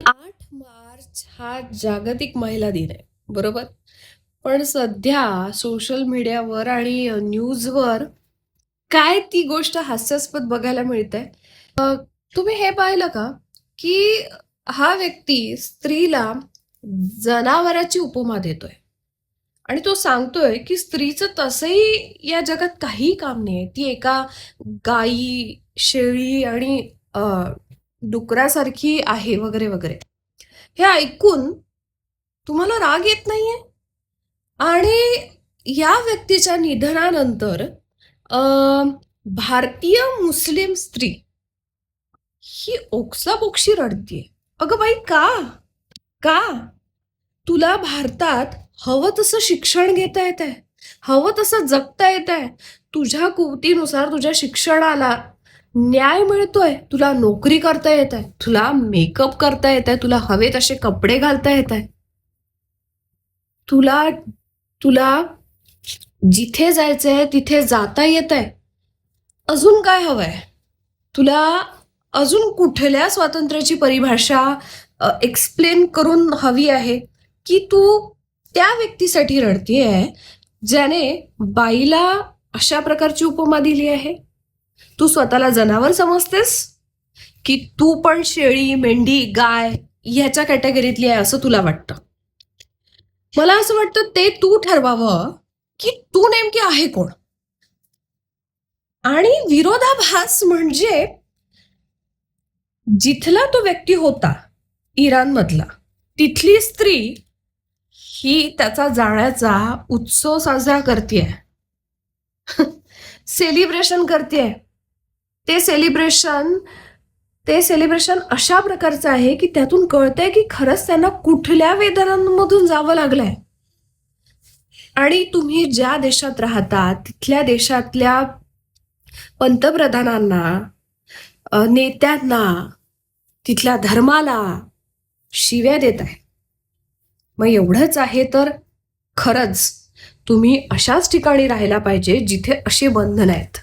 8 मार्च हा जागतिक महिला दिन आहे, बरोबर? पण सध्या सोशल मीडियावर आणि न्यूजवर काय ती गोष्ट हास्यास्पद बघायला मिळते. तुम्ही हे पाहिलं का, की हा व्यक्ती स्त्रीला जनावराची उपमा देतोय आणि तो सांगतोय, की स्त्रीचं तसंही या जगात काहीही काम नाहीये. ती एका गाई, शेळी आणि अ, डुकरासारखी आहे वगैरे, वगैरे. हे ऐकून तुम्हाला राग येत नाहीये? आणि या व्यक्तीच्या निधनानंतर अ, भारतीय मुस्लिम स्त्री ही ओक्साबोक्शी रडतीये. अगं बाई का? का? तुला भारतात हवं तसं शिक्षण घेता येत आहे, हवं तसं जगता येत आहे, तुझ्या कुवतीनुसार तुझ्या शिक्षणाला न्याय मिळतोय, तुला नोकरी करता येत आहे, तुला मेकअप करता येत आहे, तुला हवे तसे कपडे घालता येत आहे, तुला तुला जिथे जायचंय तिथे जाता येत आहे. अजून काय हवंय तुला? अजून कुठल्या स्वातंत्र्याची परिभाषा एक्सप्लेन करून हवी आहे, की तू त्या व्यक्तीसाठी रडतीये ज्याने बाईला अशा प्रकारची उपमा दिली आहे? तू स्वतःला जनावर समजतेस, की तू पण शेळी, मेंढी, गाय ह्याच्या कॅटेगरीतली आहे असं तुला वाटतं? मला असं वाटतं ते तू ठरवावं, की तू नेमकी आहे कोण. आणि विरोधाभास म्हणजे जिथला तो व्यक्ती होता इराणमधला, तिथली स्त्री ही त्याचा जाण्याचा उत्सव साजरा करतेय, सेलिब्रेशन करतेय. ते सेलिब्रेशन ते सेलिब्रेशन अशा प्रकारचं आहे की त्यातून कळतंय की खरंच त्यांना कुठल्या वेदनांमधून जावं लागलंय. आणि तुम्ही ज्या देशात राहता तिथल्या देशातल्या पंतप्रधानांना, नेत्यांना, तिथल्या धर्माला शिव्या देत आहे. मग एवढंच आहे तर खरंच तुम्ही अशाच ठिकाणी राहायला पाहिजे जिथे असे बंधन आहेत.